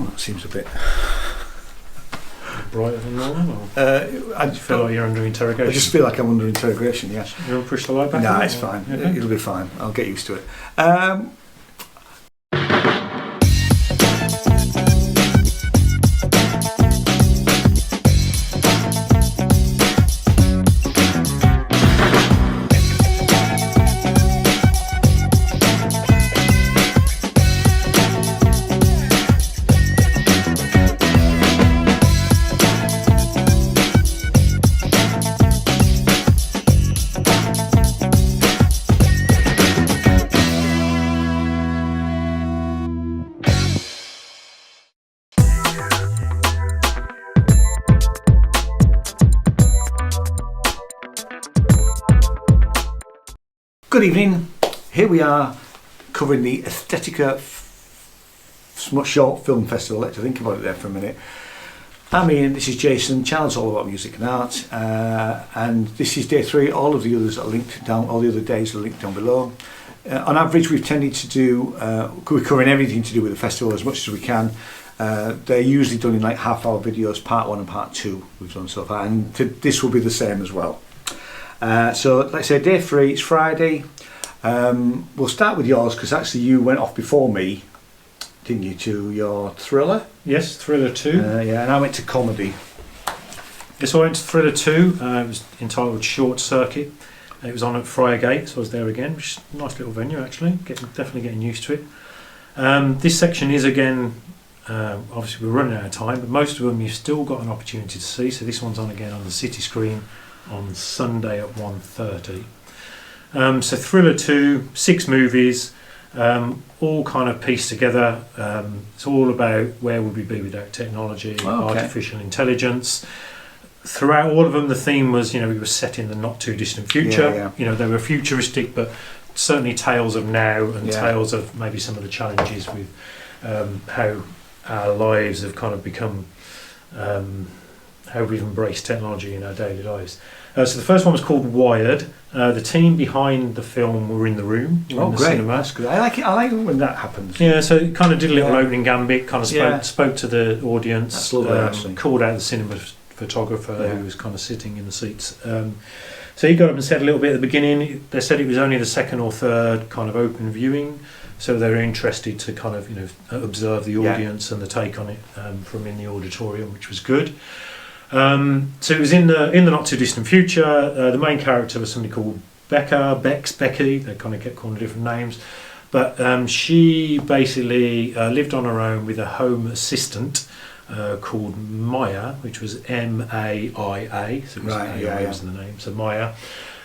that seems a bit brighter than normal? I Feel like you're under interrogation? I just feel like I'm under interrogation, yeah. You want to push the light back? No, it's fine. Okay. It'll be fine. I'll get used to it. Good evening. Here we are covering the Aesthetica Short Film Festival. Let's think about it there for a minute. I'm Ian, this is Jason, channel's all about music and art, and this is day 3. All of the others are linked down, all the other days are linked down below. On average, we've tended to do, we're covering everything to do with the festival as much as we can. They're usually done in like half-hour videos, part 1 and part 2 we've done so far, and this will be the same as well. So let's say day 3, it's Friday. We'll start with yours because actually you went off before me, didn't you, to your thriller? Yes, Thriller 2. Yeah, and I went to comedy. Yes, I went to Thriller 2. It was entitled Short Circuit. It was on at Friargate, so I was there again, which is a nice little venue actually. Definitely getting used to it. This section is again, obviously we're running out of time, but most of them you've still got an opportunity to see. So this one's on again on the city screen on Sunday at 1:30. So Thriller 2, 6 movies, all kind of pieced together. It's all about where would we be without technology, artificial intelligence. Throughout all of them, the theme was, we were set in the not too distant future. Yeah. They were futuristic, but certainly tales of now and tales of maybe some of the challenges with how our lives have kind of become, how we've embraced technology in our daily lives. So the first one was called Wired. The team behind the film were in the room. In the Great. cinema. That's good. I like it when that happens. Yeah, so it kind of did a little opening gambit, kind of spoke to the audience, That's lovely, actually. called out the cinema photographer who was kind of sitting in the seats. So he got up and said a little bit at the beginning. They said it was only the second or third kind of open viewing, so they were interested to kind of observe the audience and the take on it from in the auditorium, which was good. So it was in the not too distant future. The main character was somebody called Becky. They kind of kept calling her different names, but she basically lived on her own with a home assistant called Maya, which was MAIA. So it was AI was the name. So Maya.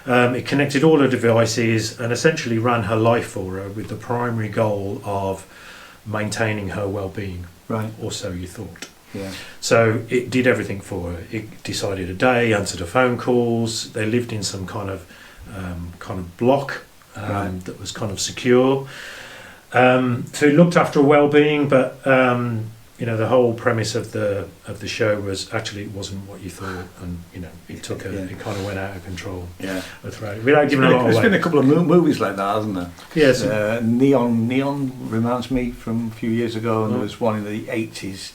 It connected all her devices and essentially ran her life for her with the primary goal of maintaining her well-being. Right. Or so you thought. Yeah. So it did everything for her. It decided a day, answered her phone calls. They lived in some kind of block that was kind of secure. So it looked after her well-being, but the whole premise of the show was actually it wasn't what you thought, and it took it kind of went out of control. Yeah. Without giving a lot away. There's been a couple of movies like that, hasn't there? Yes. Neon reminds me from a few years ago, and there was one in the 80s.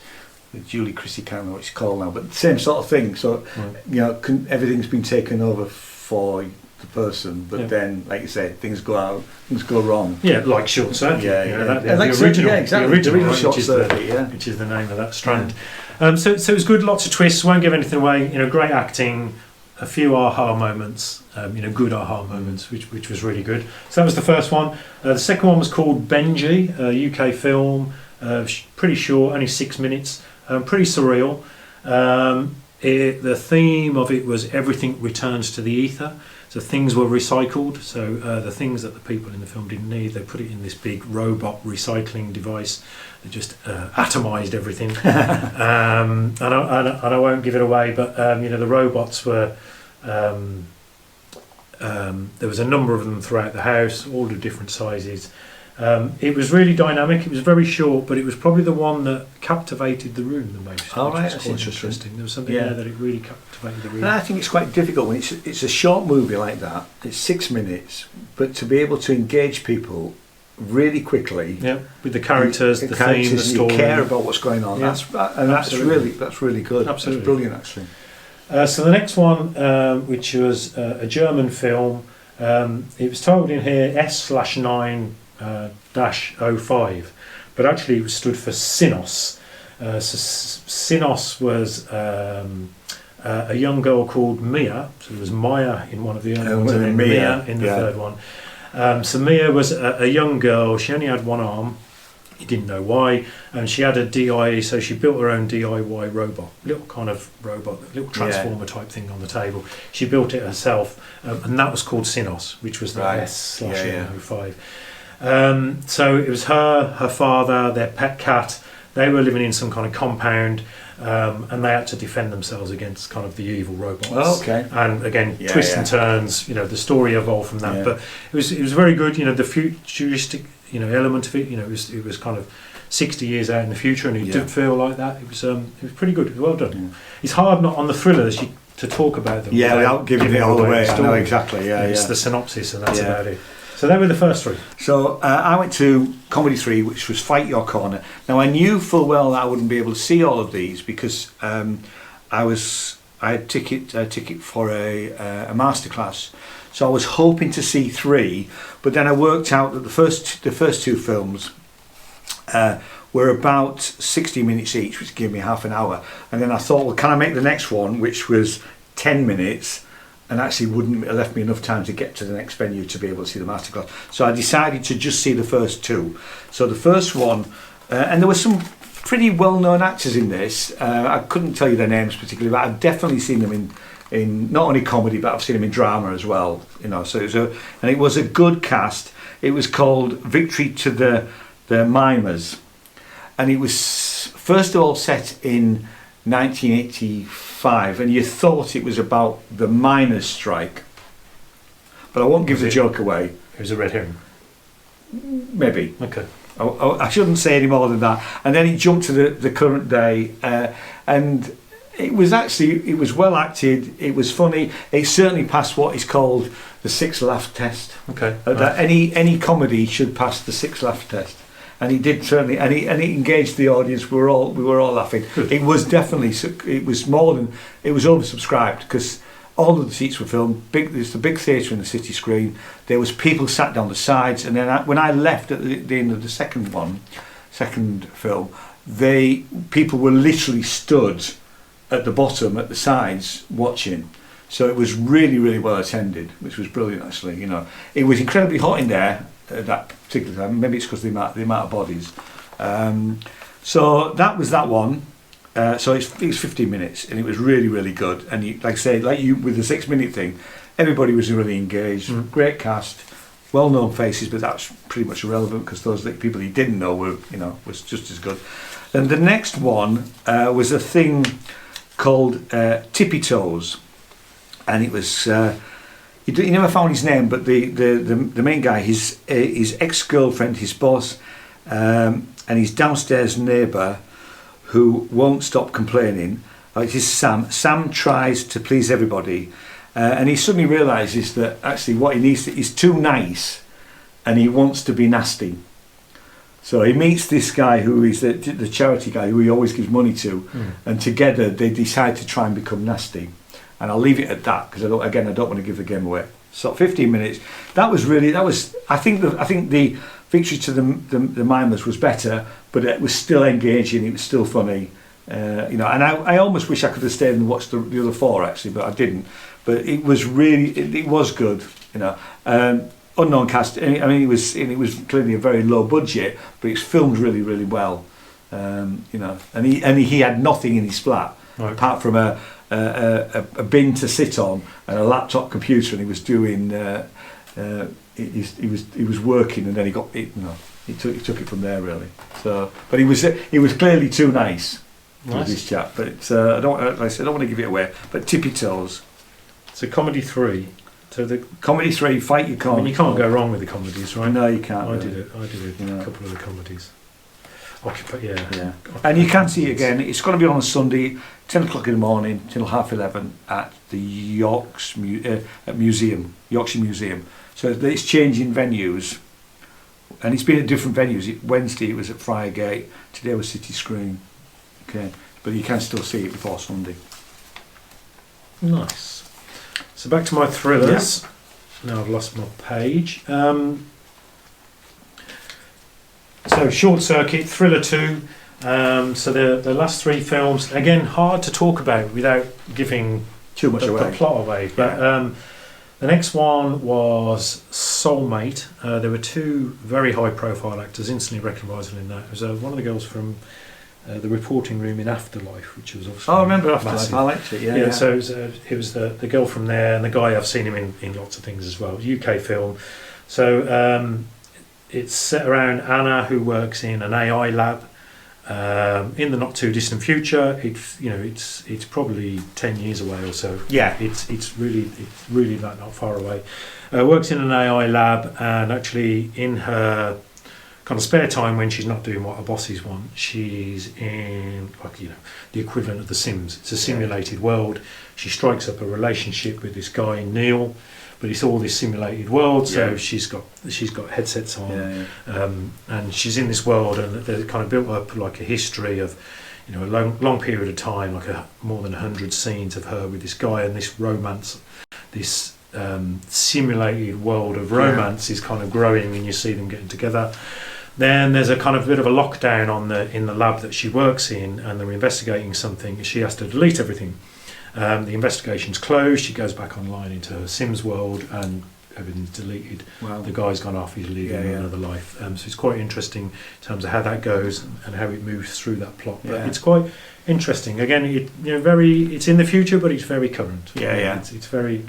With Julie Christie, can't remember what it's called now, but same sort of thing. So, everything's been taken over for the person, but then, like you said, things go wrong. Yeah, like Short Circuit. The original Short Circuit, which is the name of that strand. So it was good, lots of twists. Won't give anything away. Great acting, a few aha moments. Good aha moments, which was really good. So that was the first one. The second one was called Benji, a UK film, pretty short, only 6 minutes. Pretty surreal. The theme of it was everything returns to the ether. So things were recycled. So the things that the people in the film didn't need, they put it in this big robot recycling device that just atomized everything. And I won't give it away, but the robots were. There was a number of them throughout the house, all the different sizes. It was really dynamic. It was very short, but it was probably the one that captivated the room the most. That's interesting. There was something there that it really captivated the room. And I think it's quite difficult when it's a short movie like that. It's 6 minutes, but to be able to engage people really quickly. Yeah, with the characters, the theme, the story. You care about what's going on. Yeah. That's really good. Absolutely That's brilliant, actually. So the next one, which was a German film, it was titled in here S/9-05, but actually it stood for Sinos. So Sinos was a young girl called Mia. So there was Maya in one of the other ones, and then Mia in the third one. So Mia was a young girl. She only had one arm. He didn't know why, and she had a DIY, so she built her own DIY robot, little kind of robot, little transformer type thing on the table. She built it herself, and that was called Sinos, which was the S/05. So it was her father, their pet cat. They were living in some kind of compound, and they had to defend themselves against kind of the evil robots. Oh, okay. And again, twists and turns. The story evolved from that, but it was very good. The futuristic element of it. It was kind of 60 years out in the future, and it did feel like that. It was pretty good. It was well done. Yeah. It's hard not on the thrillers to talk about them. Yeah, without giving it all away. I know exactly. Yeah, it's the synopsis, and that's about it. So they were the first three. So I went to Comedy 3, which was Fight Your Corner. Now I knew full well that I wouldn't be able to see all of these because I had a ticket for a masterclass. So I was hoping to see 3, but then I worked out that the first 2 films were about 60 minutes each, which gave me half an hour. And then I thought, well, can I make the next one, which was 10 minutes? And actually wouldn't have left me enough time to get to the next venue to be able to see the masterclass. So I decided to just see the first 2. So the first one, and there were some pretty well-known actors in this. I couldn't tell you their names particularly, but I've definitely seen them in not only comedy, but I've seen them in drama as well. So it was a good cast. It was called Victory to the Mimers, and it was first of all set in 1985, and you thought it was about the miners' strike, but I won't give the joke away. It was a red herring. Maybe. Okay. I shouldn't say any more than that. And then it jumped to the current day, and it was well acted. It was funny. It certainly passed what is called the 6 laugh test. Okay. That any comedy should pass the 6 laugh test. And he did certainly, and he engaged the audience. We were all laughing. Good. It was definitely, it was oversubscribed because all of the seats were filled. There's the big theatre in the city screen. There was people sat down the sides, and then when I left at the end of the second film, people were literally stood at the bottom, at the sides, watching. So it was really, really well attended, which was brilliant actually. It was incredibly hot in there at that particular time. Maybe it's because of the amount of bodies. So that was that one. So it was 15 minutes, and it was really, really good. And like I say, like you with the 6-minute thing, everybody was really engaged. Great cast, well-known faces, but that's pretty much irrelevant because those people you didn't know was just as good. And the next one was a thing called Tippy Toes, and it was. He never found his name, but the main guy, his ex-girlfriend, his boss, and his downstairs neighbour, who won't stop complaining. It is Sam. Sam tries to please everybody, and he suddenly realises that actually what he needs is too nice, and he wants to be nasty. So he meets this guy who is the charity guy who he always gives money to, and together they decide to try and become nasty. And I'll leave it at that because I don't want to give the game away. So 15 minutes. I think the Victory to the Mimers was better, but it was still engaging. It was still funny, And I almost wish I could have stayed and watched the other 4 actually, but I didn't. But it was really, it was good. Unknown cast. I mean, it was clearly a very low budget, but it's filmed really, really well. And he had nothing in his flat apart from a bin to sit on and a laptop computer, and he was doing he was working, and then he got it. He took it from there really. So, but he was clearly too nice. With this chap, but I don't want to give it away. But Tippy Toes. So Comedy 3. So the Comedy 3, Fight Your Corner. I mean, you can't go wrong with the comedies, right? No, you can't. I did a couple of the comedies. Yeah. And you can see it again. It's going to be on a Sunday, 10 o'clock in the morning till 11:30 at the Yorkshire Museum. So it's changing venues and it's been at different venues. Wednesday it was at Friargate, today was City Screen. Okay, but you can still see it before Sunday. Nice. So back to my thrillers. Yeah. Now I've lost my page. So Short Circuit, Thriller 2. So the last three films, again, hard to talk about without giving too much away. The plot away. But the next one was Soulmate. There were two very high-profile actors, instantly recognisable in that. It was one of the girls from the reporting room in Afterlife, which was obviously I remember Afterlife. massive. I liked it. Yeah. So it was the girl from there, and the guy, I've seen him in lots of things as well. UK film. So it's set around Anna, who works in an AI lab. In the not too distant future, it's probably 10 years away or so. Yeah, it's really not far away. Works in an AI lab, and actually in her kind of spare time when she's not doing what her bosses want, she's in the equivalent of The Sims. It's a simulated world. She strikes up a relationship with this guy Neil, but it's all this simulated world. So she's got headsets on, and she's in this world, and they've kind of built up like a history of a long period of time, like more than 100 scenes of her with this guy, and this romance, this simulated world of romance is kind of growing, and you see them getting together. Then there's a kind of bit of a lockdown in the lab that she works in, and they're investigating something. She has to delete everything. The investigation's closed. She goes back online into her Sims world, and everything's deleted. Wow. The guy's gone off. He's living another life. So it's quite interesting in terms of how that goes and how it moves through that plot. But it's quite interesting. Again, it's in the future, but it's very current. It's very.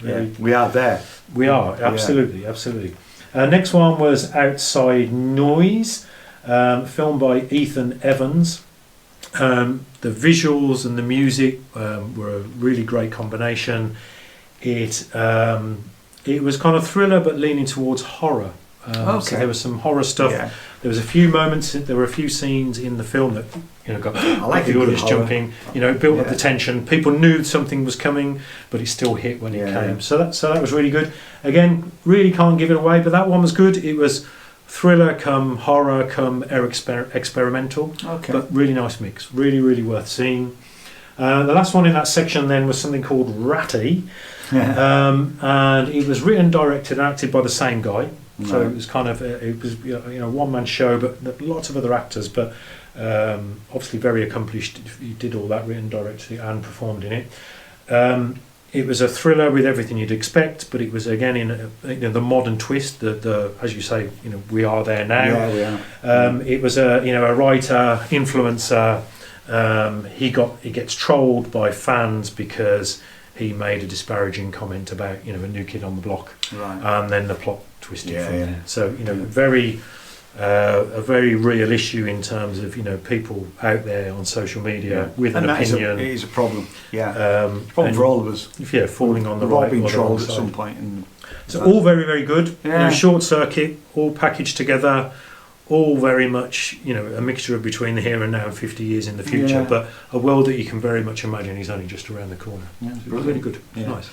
We are there. We are absolutely. Next one was Outside Noise, filmed by Ethan Evans. The visuals and the music were a really great combination. It was kind of thriller but leaning towards horror. So there was some horror stuff. Yeah. There was a few moments. There were a few scenes in the film that got I like the audience jumping. It built up the tension. People knew something was coming, but it still hit when it came. So that was really good. Again, really can't give it away, but that one was good. It was thriller come horror come experimental, but really nice mix. Really worth seeing. The last one in that section then was something called Ratty, and it was written, directed, and acted by the same guy. So it was kind of one man show, but lots of other actors, but obviously very accomplished. He did all that, written, directed, and performed in it. It was a thriller with everything you'd expect, but it was again in the modern twist. The as you say, we are there now. Yeah, we are. It was a writer, influencer. He gets trolled by fans because he made a disparaging comment about a new kid on the block, and then the plot twisted from there. So a very real issue in terms of people out there on social media with an opinion. It is a problem. Problem for all of us. Falling on the right. We've all been trolled at some point. So all very good. Short Circuit, all packaged together. All very much, a mixture of between the here and now and 50 years in the future, but a world that you can very much imagine is only just around the corner. It's really good. It's nice.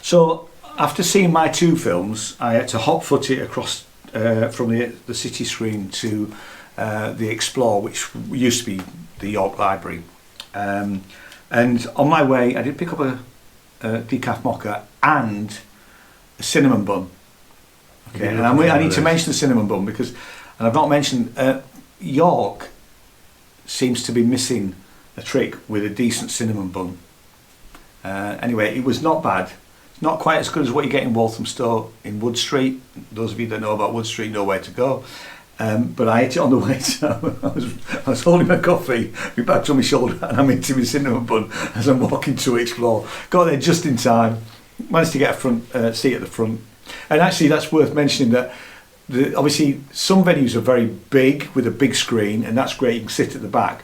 So after seeing my two films, I had to hot-foot it across from the City Screen to the Explore, which used to be the York Library. And on my way, I did pick up a decaf mocha and a cinnamon bun. Okay, and I need to mention the cinnamon bun because. And I've not mentioned York seems to be missing a trick with a decent cinnamon bun. Anyway, it was not bad. Not quite as good as what you get in Walthamstow in Wood Street. Those of you that know about Wood Street know where to go. But I ate it on the way, so I was holding my coffee, my bag's on my shoulder, and I'm eating my cinnamon bun as I'm walking to Explore. Got there just in time. Managed to get a front seat at the front. And actually, that's worth mentioning that. Obviously, some venues are very big with a big screen, and that's great. You can sit at the back.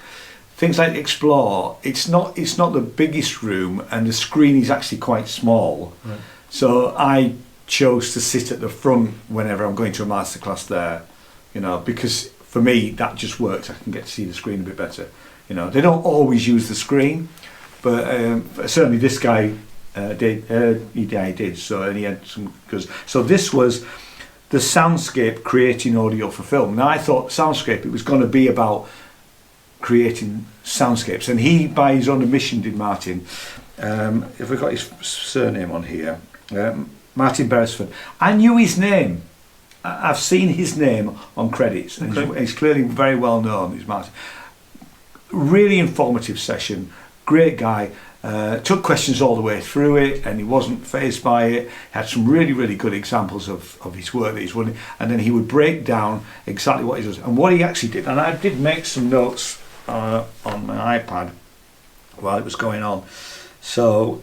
Things like Explore, it's not the biggest room, and the screen is actually quite small. Right. So I chose to sit at the front whenever I'm going to a masterclass there, because for me that just works. I can get to see the screen a bit better. They don't always use the screen, but certainly this guy did. He did. So and he had some. So this was. the soundscape creating audio for film. Now I thought soundscape, it was going to be about creating soundscapes, and he, by his own admission, did Martin. If we've got his surname on here, Martin Beresford. I knew his name. I've seen his name on credits, and he's clearly very well known. He's Martin. Really informative session. Great guy. Took questions all the way through it, and he wasn't fazed by it. Had some really, really good examples of his work that he's running, and then he would break down exactly what he does and what he actually did. And I did make some notes on my iPad while it was going on. So,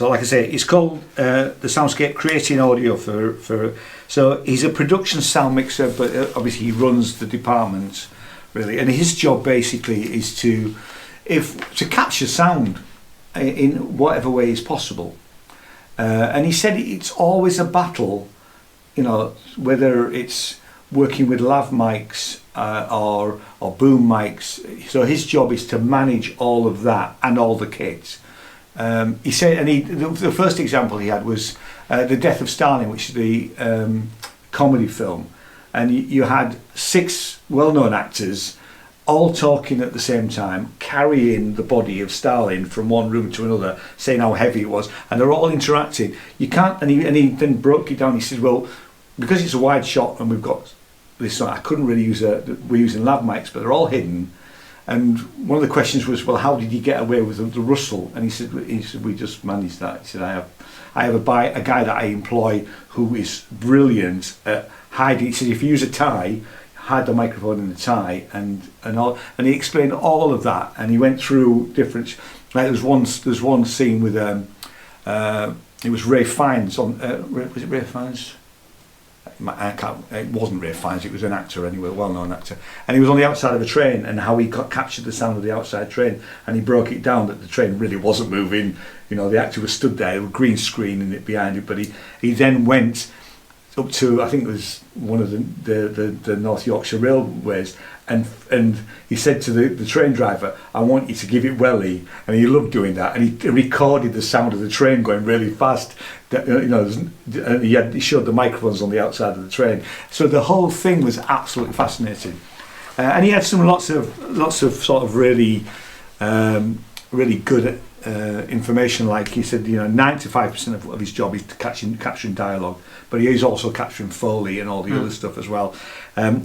like I say, it's called the Soundscape Creating Audio for. So he's a production sound mixer, but obviously he runs the department really, and his job basically is to capture sound in whatever way is possible. And he said it's always a battle, whether it's working with lav mics or boom mics. So his job is to manage all of that and all the kits. He said, and the first example he had was The Death of Stalin, which is the comedy film, and you had 6 well-known actors all talking at the same time, carrying the body of Stalin from one room to another, saying how heavy it was, and they're all interacting. You can't, and he then broke it down. He said, well, because it's a wide shot and we've got this, I couldn't really we're using lav mics, but they're all hidden. And one of the questions was, well, how did you get away with the rustle? And he said, we just managed that. He said, I have a guy that I employ who is brilliant at hiding. He said, if you use a tie, hide the microphone in the tie, and he explained all of that, and he went through different. Like there's one scene with it was Ray Fiennes on. Was it Ray Fiennes? It wasn't Ray Fiennes. It was an actor anyway, a well-known actor, and he was on the outside of a train, and how he captured the sound of the outside train, and he broke it down that the train really wasn't moving. The actor was stood there with green screening it behind it, but he then went up to, I think it was one of the North Yorkshire Railways, and he said to the train driver, I want you to give it welly, and he loved doing that, and he recorded the sound of the train going really fast, and he showed the microphones on the outside of the train. So the whole thing was absolutely fascinating, and he had lots of sort of really really good information. Like he said, 95% of his job is capturing dialogue, but he is also capturing Foley and all the other stuff as well.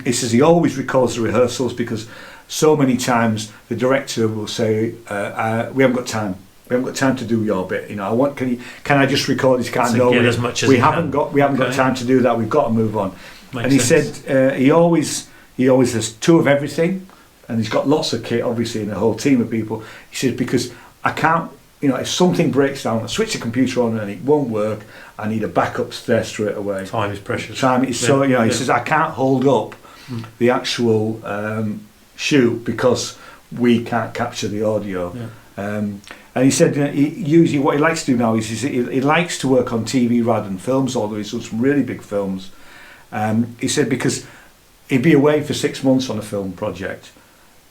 He says he always records the rehearsals, because so many times the director will say, we haven't got time to do your bit. Can I just record this? As much as we haven't got time to do that. We've got to move on. And he said he always has 2 of everything, and he's got lots of kit, obviously, and a whole team of people. He said, because I can't, if something breaks down, I switch the computer on and it won't work, I need a backup there straight away. Time is precious. Time is so, he says, I can't hold up the actual shoot because we can't capture the audio. Yeah. And he said usually what he likes to do now is he likes to work on TV rather than films, although he's done some really big films. He said because he'd be away for 6 months on a film project,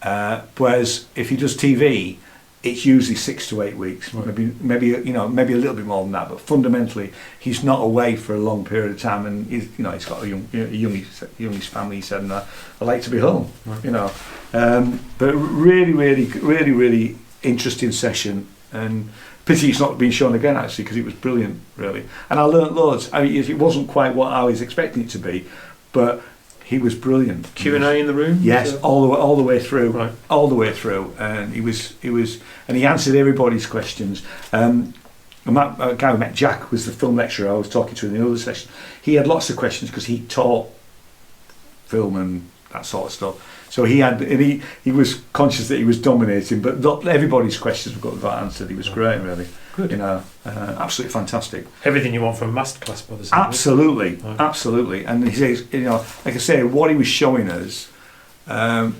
whereas if he does TV, it's usually 6 to 8 weeks, right. maybe a little bit more than that. But fundamentally, he's not away for a long period of time, and he's got a young family. He said, and I like to be home, right. But really, really, really, really interesting session, and pity it's not been shown again actually, because it was brilliant, really. And I learnt loads. I mean, it wasn't quite what I was expecting it to be, but he was brilliant. Q&A in the room? Yes, all the way through. Right. All the way through. And he answered everybody's questions. A guy who met Jack was the film lecturer I was talking to in the other session. He had lots of questions because he taught film and that sort of stuff. So he was conscious that he was dominating, but everybody's questions got answered. He was great, really. Good. Absolutely fantastic. Everything you want from a masterclass, by the sound. Absolutely. And he says, like I say, what he was showing us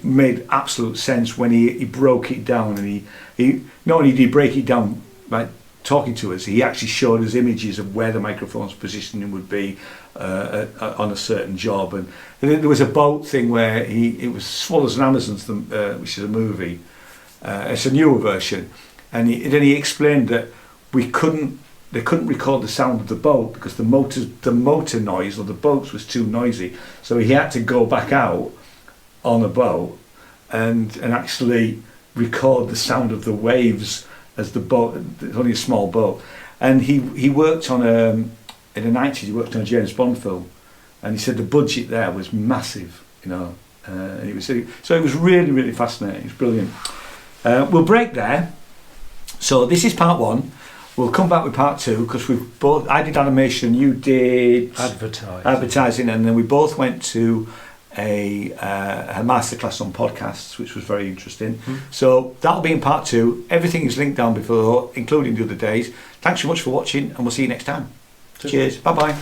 made absolute sense when he broke it down, and he not only did he break it down by talking to us, he actually showed us images of where the microphone's positioning would be on a certain job. And there was a boat thing where it was Swallows and Amazons, which is a movie. It's a newer version, and then he explained that we couldn't they couldn't record the sound of the boat because the motor noise of the boats was too noisy. So he had to go back out on a boat and actually record the sound of the waves as the boat. It's only a small boat, and he worked on in the 90s. He worked on a James Bond film, and he said the budget there was massive, you know. And it was really, really fascinating. It's brilliant. We'll break there. So this is part one. We'll come back with part two because I did animation, you did advertising, and then we both went to a masterclass on podcasts, which was very interesting. So that'll be in part two. Everything is linked down below, including the other days. Thanks so much for watching, and we'll see you next time. Cheers. Bye bye.